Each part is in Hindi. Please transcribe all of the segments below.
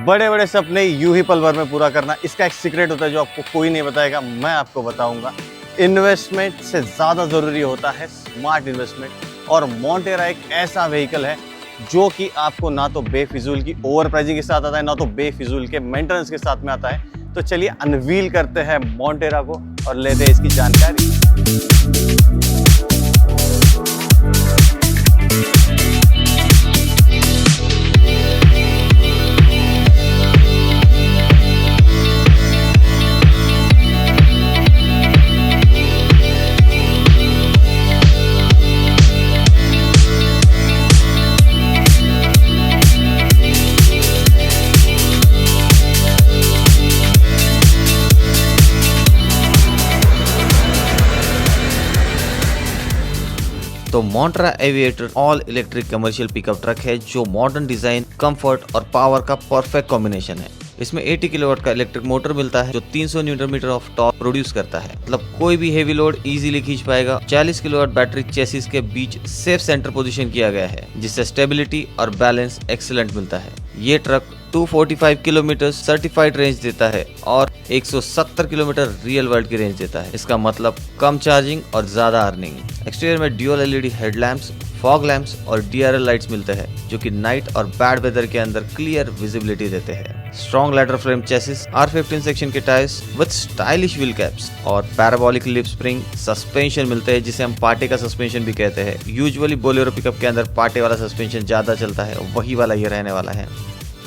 बड़े बड़े सपने यूं ही पल भर में पूरा करना, इसका एक सीक्रेट होता है जो आपको कोई नहीं बताएगा, मैं आपको बताऊंगा। इन्वेस्टमेंट से ज़्यादा ज़रूरी होता है स्मार्ट इन्वेस्टमेंट, और मोंटेरा एक ऐसा व्हीकल है जो कि आपको ना तो बेफिजूल की ओवर प्राइजिंग के साथ आता है, ना तो बेफिजूल के मेंटेनेंस के साथ में आता है। तो चलिए अनवील करते हैं मोंटेरा को और लेते हैं इसकी जानकारी। तो monstera aviator all electric commercial pickup truck है जो मॉडर्न डिजाइन, कंफर्ट और पावर का परफेक्ट कॉम्बिनेशन है। इसमें 80 किलोवाट का इलेक्ट्रिक मोटर मिलता है जो 300 newton metre of torque produce करता है, मतलब कोई भी हेवी लोड इजीली खींच पाएगा। 40 किलोवाट बैटरी चेसिस के बीच सेफ सेंटर पोजीशन किया गया है जिससे स्टेबिलिटी और बैलेंस एक्सीलेंट मिलता है। ये ट्रक 245 किलोमीटर सर्टिफाइड रेंज देता है और 170 किलोमीटर रियल वर्ल्ड की रेंज देता है। इसका मतलब कम चार्जिंग और ज्यादा अर्निंग। एक्सटीरियर में dual LED headlamps, fog lamps और डीआरएल लाइट्स मिलते हैं जो कि नाइट और बैड वेदर के अंदर क्लियर विजिबिलिटी देते हैं। Strong leather frame chassis, R15 section के tyres with stylish wheel caps और पैराबोलिक लिप स्प्रिंग सस्पेंशन मिलते हैं जिसे हम पाटे का सस्पेंशन भी कहते हैं। यूजुअली बोलेरो पिकअप के अंदर पाटे वाला सस्पेंशन ज्यादा चलता है, वही वाला ये रहने वाला है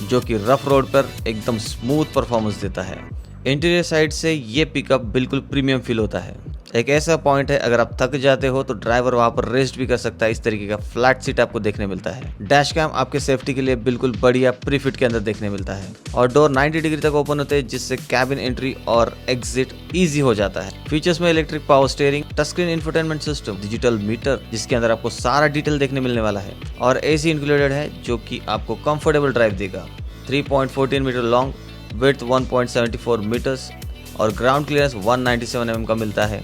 जो कि रफ रोड पर एकदम स्मूथ परफॉर्मेंस देता है। इंटीरियर साइड से ये पिकअप बिल्कुल प्रीमियम फील होता है। एक ऐसा पॉइंट है अगर आप थक जाते हो तो ड्राइवर वहां पर रेस्ट भी कर सकता है। इस तरीके का फ्लैट सीट आपको देखने मिलता है। डैश कैम आपके सेफ्टी के लिए बिल्कुल बढ़िया प्रीफिट के अंदर देखने मिलता है और डोर 90 डिग्री तक ओपन होते हैं जिससे कैबिन एंट्री और एग्जिट इजी हो जाता है। फीचर्स में electric power steering, touch screen infotainment system, digital meter जिसके अंदर आपको सारा डिटेल देखने मिलने वाला है और एसी इंक्लूडेड है जो कि आपको कंफर्टेबल ड्राइव देगा। 3.14 मीटर लॉन्ग, विड्थ 1.74 मीटर्स और ग्राउंड क्लियरेंस 197 mm का मिलता है।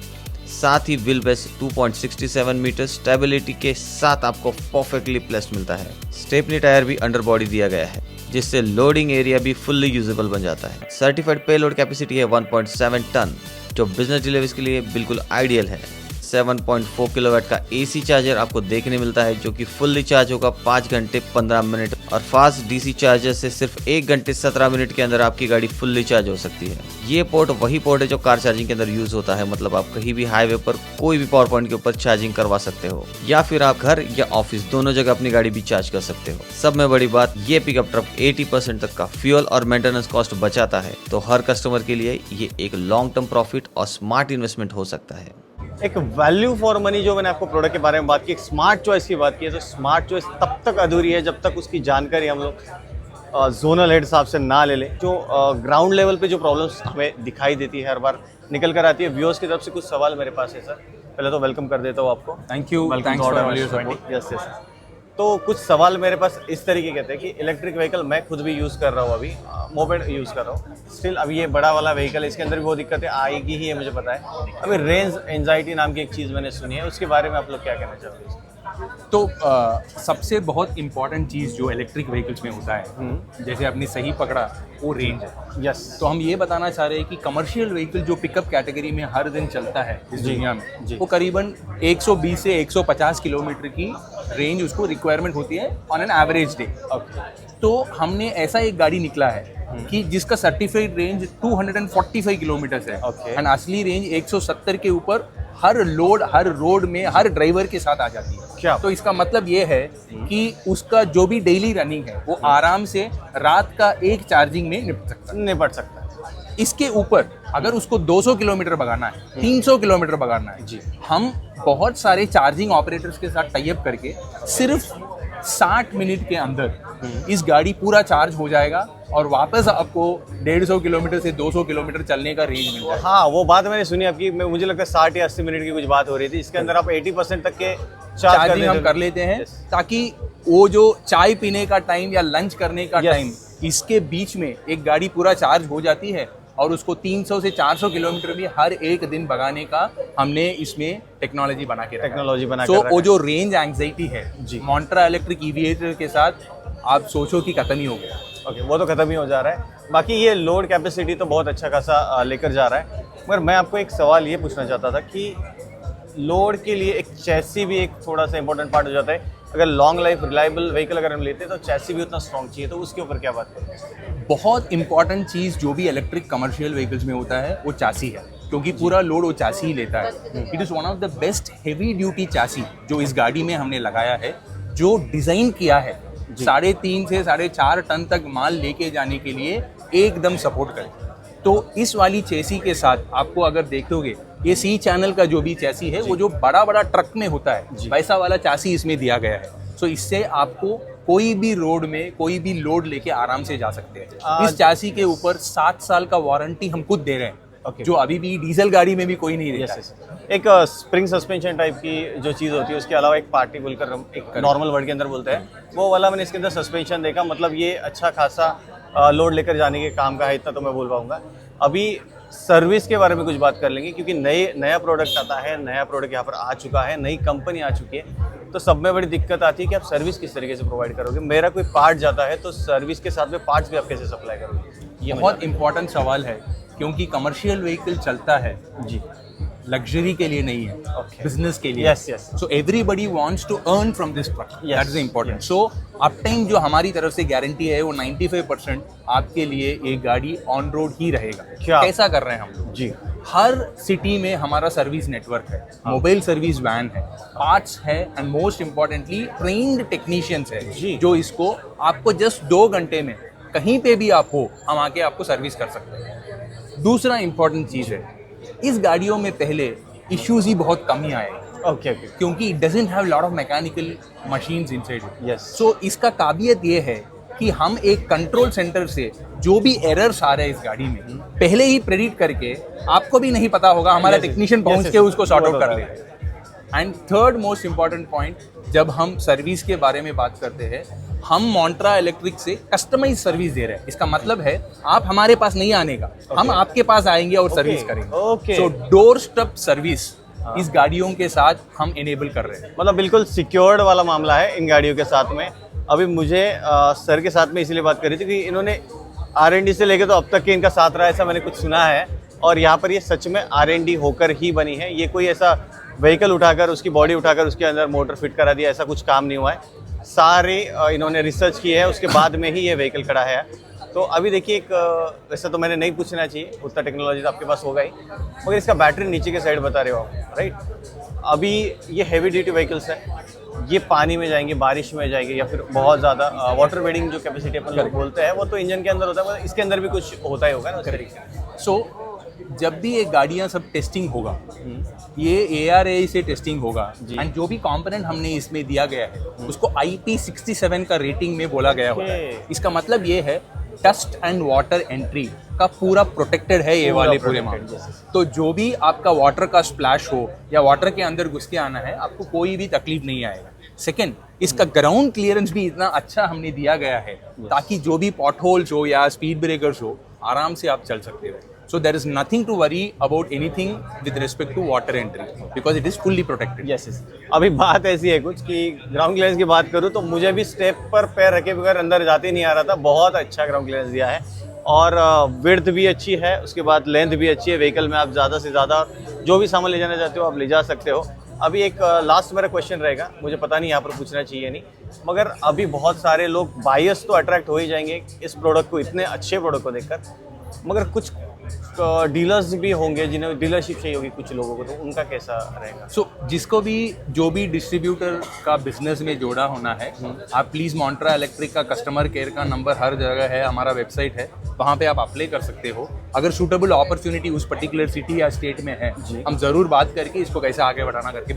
साथ ही व्हील बेस 2.67 मीटर स्टेबिलिटी के साथ आपको परफेक्टली प्लेस्ड मिलता है। स्टेपनी टायर भी अंडर बॉडी दिया गया है जिससे लोडिंग एरिया भी फुल्ली यूजेबल बन जाता है। सर्टिफाइड पेलोड कैपेसिटी है 1.7 टन जो बिजनेस डिलीवरीज के लिए बिल्कुल आइडियल है। 7.4 किलोवाट का एसी चार्जर आपको देखने मिलता है जो कि फुल्ली चार्ज होगा 5 घंटे 15 मिनट और फास्ट डीसी चार्जर से सिर्फ 1 घंटे 17 मिनट के अंदर आपकी गाड़ी फुल्ली चार्ज हो सकती है। ये पोर्ट वही पोर्ट है जो कार चार्जिंग के अंदर यूज होता है, मतलब आप कहीं भी हाईवे पर कोई भी पावर पॉइंट के ऊपर चार्जिंग करवा सकते हो या फिर आप घर या ऑफिस दोनों जगह अपनी गाड़ी भी चार्ज कर सकते हो। सब में बड़ी बात, ये पिकअप ट्रक 80% तक का फ्यूल और मेंटेनेंस कॉस्ट बचाता है, तो हर कस्टमर के लिए ये एक लॉन्ग टर्म प्रॉफिट और स्मार्ट इन्वेस्टमेंट हो सकता है। एक वैल्यू फॉर मनी जो मैंने आपको प्रोडक्ट के बारे में बात की, एक स्मार्ट चॉइस की बात की है, तो स्मार्ट चॉइस तब तक अधूरी है जब तक उसकी जानकारी हम लोग जोनल हेड साहब से ना ले लें। जो ग्राउंड लेवल पे जो प्रॉब्लम्स हमें दिखाई देती है हर बार निकल कर आती है। व्यूअर्स की तरफ से कुछ सवाल मेरे पास है सर, पहले तो वेलकम कर देता हूँ आपको। Thank you, thanks for all your support. Yes yes. तो कुछ सवाल मेरे पास इस तरीके के थे कि इलेक्ट्रिक व्हीकल मैं खुद भी यूज़ कर रहा हूँ, अभी मोपेड यूज़ कर रहा हूँ स्टिल। अभी ये बड़ा वाला व्हीकल है, इसके अंदर भी वो दिक्कतें आएगी ही है, मुझे पता है। अभी रेंज एंजाइटी नाम की एक चीज़ मैंने सुनी है, उसके बारे में आप लोग क्या कहना चाहोगे? तो सबसे बहुत इम्पॉर्टेंट चीज़ जो इलेक्ट्रिक व्हीकल्स में होता है, जैसे आपने सही पकड़ा, वो रेंज है। यस। तो हम ये बताना चाह रहे हैं कि कमर्शियल व्हीकल जो पिकअप कैटेगरी में हर दिन चलता है इस दुनिया में, वो करीबन 120 से 150 किलोमीटर की रेंज उसको रिक्वायरमेंट होती है ऑन एन एवरेज डे। तो हमने ऐसा एक गाड़ी निकला है कि जिसका सर्टिफाइड रेंज 245 किलोमीटर्स है एंड असली रेंज 170 के ऊपर हर लोड, हर रोड में, हर ड्राइवर के साथ आ जाती है। क्या? तो इसका मतलब ये है कि उसका जो भी डेली रनिंग है वो आराम से रात का एक चार्जिंग में निपट सकता है। इसके ऊपर अगर उसको 200 किलोमीटर भगाना है, 300 किलोमीटर भगाना है, जी, हम बहुत सारे चार्जिंग ऑपरेटर्स के साथ टाई अप करके सिर्फ 60 मिनट के अंदर इस गाड़ी पूरा चार्ज हो जाएगा और वापस आपको 150 किलोमीटर से 200 किलोमीटर चलने का रेंज मिल जाएगा। हाँ, वो बात मैंने सुनी आपकी, मुझे लगता है 60 या 80 मिनट की कुछ बात हो रही थी। इसके अंदर आप 80% तक के चार्जिंग हम कर लेते हैं ताकि वो जो चाय पीने का टाइम या लंच करने का टाइम, इसके बीच में एक गाड़ी पूरा चार्ज हो जाती है और उसको 300 से 400 किलोमीटर भी हर एक दिन भगाने का हमने इसमें टेक्नोलॉजी बना के रखा। तो वो जो रेंज एंजाइटी है मोंटेरा इलेक्ट्रिक एविएटर के साथ, आप सोचो कि खत्म ही हो गया। ओके, वो तो खत्म ही हो जा रहा है। बाकी ये लोड कैपेसिटी तो बहुत अच्छा खासा लेकर जा रहा है। मगर मैं आपको एक सवाल ये पूछना चाहता था कि लोड के लिए एक चैसी भी एक थोड़ा सा इंपॉर्टेंट पार्ट हो जाता है। अगर लॉन्ग लाइफ रिलायबल व्हीकल अगर हम लेते हैं तो चैसी भी उतना स्ट्रॉन्ग चाहिए, तो उसके ऊपर क्या बात करें? बहुत इंपॉर्टेंट चीज़ जो भी इलेक्ट्रिक कमर्शियल व्हीकल्स में होता है वो चासी है, क्योंकि पूरा लोड वो चासी ही लेता है। It is one of the best heavy duty chassis जो इस गाड़ी में हमने लगाया है, जो डिज़ाइन किया है 3.5 से 4.5 टन तक माल लेके जाने के लिए एकदम सपोर्ट करे। तो इस वाली चेसी के साथ आपको अगर देखोगे, ये सी चैनल का जो भी चैसी है वो जो बड़ा बड़ा ट्रक में होता है वैसा वाला चासी इसमें दिया गया है। सो इससे आपको कोई भी रोड में कोई भी लोड लेके आराम से जा सकते हैं। इस चासी के ऊपर 7 साल का वारंटी हम खुद दे रहे हैं, जो अभी भी डीजल गाड़ी में भी कोई नहीं देता है। एक स्प्रिंग सस्पेंशन टाइप की जो चीज़ होती है, उसके अलावा एक पार्टी बोलकर एक नॉर्मल वर्ड के अंदर बोलते हैं, वो वाला मैंने इसके अंदर सस्पेंशन देखा। मतलब ये अच्छा खासा लोड लेकर जाने के काम का है, इतना तो मैं बोल पाऊंगा। अभी सर्विस के बारे में कुछ बात कर लेंगे, क्योंकि नया प्रोडक्ट आता है, नया प्रोडक्ट यहाँ पर आ चुका है, नई कंपनी आ चुकी है, तो सब में बड़ी दिक्कत आती है कि आप सर्विस किस तरीके से प्रोवाइड करोगे। मेरा कोई पार्ट जाता है तो सर्विस के साथ में पार्ट्स भी आप कैसे सप्लाई करोगे? ये बहुत इंपॉर्टेंट सवाल है, क्योंकि कमर्शियल व्हीकल चलता है जी, लग्जरी के लिए नहीं है, बिजनेस के लिए। Yes yes. So everybody wants to earn from this truck, that is important. So up time जो हमारी तरफ से गारंटी है वो 95% आपके लिए ये गाड़ी ऑन रोड ही रहेगा। क्या? कैसा कर रहे हैं हम लोग जी, हर सिटी में हमारा सर्विस नेटवर्क है, मोबाइल सर्विस वैन है, पार्ट्स है, and most importantly trained technicians है जी। जो इसको आपको जस्ट 2 घंटे में कहीं पे भी आप हो, हम आके आपको सर्विस कर सकते हैं। दूसरा इंपॉर्टेंट चीज़ है, इस गाड़ियों में पहले इश्यूज ही बहुत कम ही आए, ओके ओके, क्योंकि it doesn't have lot of mechanical machines inside it. Yes. सो इसका काबिलियत ये है कि हम एक कंट्रोल सेंटर से जो भी एरर्स आ रहे हैं इस गाड़ी में पहले ही प्रेडिक्ट करके, आपको भी नहीं पता होगा, हमारा Yes, yes. टेक्नीशियन पहुंच Yes, के yes. उसको सॉर्ट आउट वो कर तो ले। And third most important point, जब हम सर्विस के बारे में बात करते हैं, हम मोंट्रा इलेक्ट्रिक से कस्टमाइज सर्विस दे रहे हैं। इसका मतलब है आप हमारे पास नहीं आने का, हम आपके पास आएंगे और सर्विस करेंगे। Okay. सो डोर स्टेप सर्विस इस गाड़ियों के साथ हम इनेबल कर रहे हैं। मतलब बिल्कुल सिक्योर्ड वाला मामला है इन गाड़ियों के साथ में। अभी मुझे सर के साथ में इसीलिए बात करी थी कि इन्होंने R&D से लेके तो अब तक के इनका साथ रहा है, ऐसा मैंने कुछ सुना है। और यहाँ पर ये सच में R&D होकर ही बनी है। ये कोई ऐसा व्हीकल उठाकर उसकी बॉडी उठाकर उसके अंदर मोटर फिट करा दिया, ऐसा कुछ काम नहीं हुआ है। सारे इन्होंने रिसर्च की है, उसके बाद में ही ये व्हीकल खड़ा है। तो अभी देखिए, एक वैसे तो मैंने नहीं पूछना चाहिए, उतना टेक्नोलॉजी तो आपके पास होगा ही, मगर इसका बैटरी नीचे के साइड बता रहे हो आप, राइट? अभी ये हैवी ड्यूटी व्हीकल्स है, ये पानी में जाएंगे, बारिश में जाएंगे, या फिर बहुत ज़्यादा वाटर बेडिंग जो कैपेसिटी अपन लोग बोलते हैं, वो तो इंजन के अंदर होता है, इसके अंदर भी कुछ होता ही होगा ना उस तरीके से। सो जब भी ये गाड़ियाँ सब टेस्टिंग होगा, ये ARAI से टेस्टिंग होगा, एंड जो भी कंपोनेंट हमने इसमें दिया गया है उसको IP67 का रेटिंग में बोला गया होता है। इसका मतलब ये है डस्ट एंड वाटर एंट्री का पूरा प्रोटेक्टेड है ये वाले पूरे मामले। तो जो भी आपका वाटर का स्प्लैश हो या वाटर के अंदर घुस के आना है, आपको कोई भी तकलीफ नहीं आएगा। सेकेंड, इसका ग्राउंड क्लियरेंस भी इतना अच्छा हमने दिया गया है ताकि जो भी पॉट होल्स हो या स्पीड ब्रेकर्स हो, आराम से आप चल सकते हो। So there is nothing to worry about anything with respect to water entry because it is fully protected. Yes yes. अभी बात ऐसी है कुछ कि ग्राउंड क्लियरेंस की बात करूँ तो मुझे भी स्टेप पर पैर रखे बगैर अंदर जाते नहीं आ रहा था। बहुत अच्छा ग्राउंड क्लियरेंस दिया है, और विड्थ भी अच्छी है, उसके बाद लेंथ भी अच्छी है। व्हीकल में आप ज़्यादा से ज़्यादा जो भी सामान ले जाना चाहते हो आप ले जा सकते हो। अभी एक लास्ट मेरा क्वेश्चन रहेगा, मुझे पता नहीं यहाँ पर पूछना चाहिए नहीं, मगर अभी बहुत सारे लोग बायस तो अट्रैक्ट हो ही जाएंगे इस प्रोडक्ट को, इतने अच्छे प्रोडक्ट को देखकर, मगर कुछ डीलर्स भी होंगे जिन्हें डीलरशिप चाहिए होगी कुछ लोगों को, तो उनका कैसा रहेगा? सो जिसको भी जो भी डिस्ट्रीब्यूटर का बिजनेस में जोड़ा होना है, आप प्लीज़ मोंट्रा इलेक्ट्रिक का कस्टमर केयर का नंबर हर जगह है, हमारा वेबसाइट है, वहाँ पे आप अप्लाई कर सकते हो। अगर सूटेबल अपॉर्चुनिटी उस पर्टिकुलर सिटी या स्टेट में है, हम ज़रूर बात करके इसको कैसे आगे बढ़ाना करके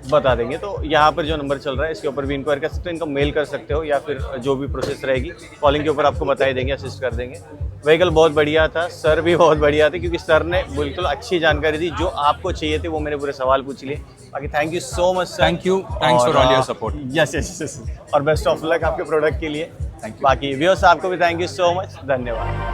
बता देंगे। तो यहाँ पर जो नंबर चल रहा है इसके ऊपर भी इंक्वायर कर सकते हो, इनको मेल कर सकते हो, या फिर जो भी प्रोसेस रहेगी कॉलिंग के ऊपर आपको बता ही देंगे, असिस्ट कर देंगे। व्हीकल बहुत बढ़िया था, सर भी बहुत बढ़िया थे, क्योंकि सर ने बिल्कुल अच्छी जानकारी दी, जो आपको चाहिए थे वो मैंने पूरे सवाल पूछ लिए। बाकी thank you so much sir. Thank you, thanks for all your support. Yes yes yes, और बेस्ट ऑफ लक आपके प्रोडक्ट के लिए। बाकी व्यूअर्स आपको भी थैंक यू सो मच, धन्यवाद।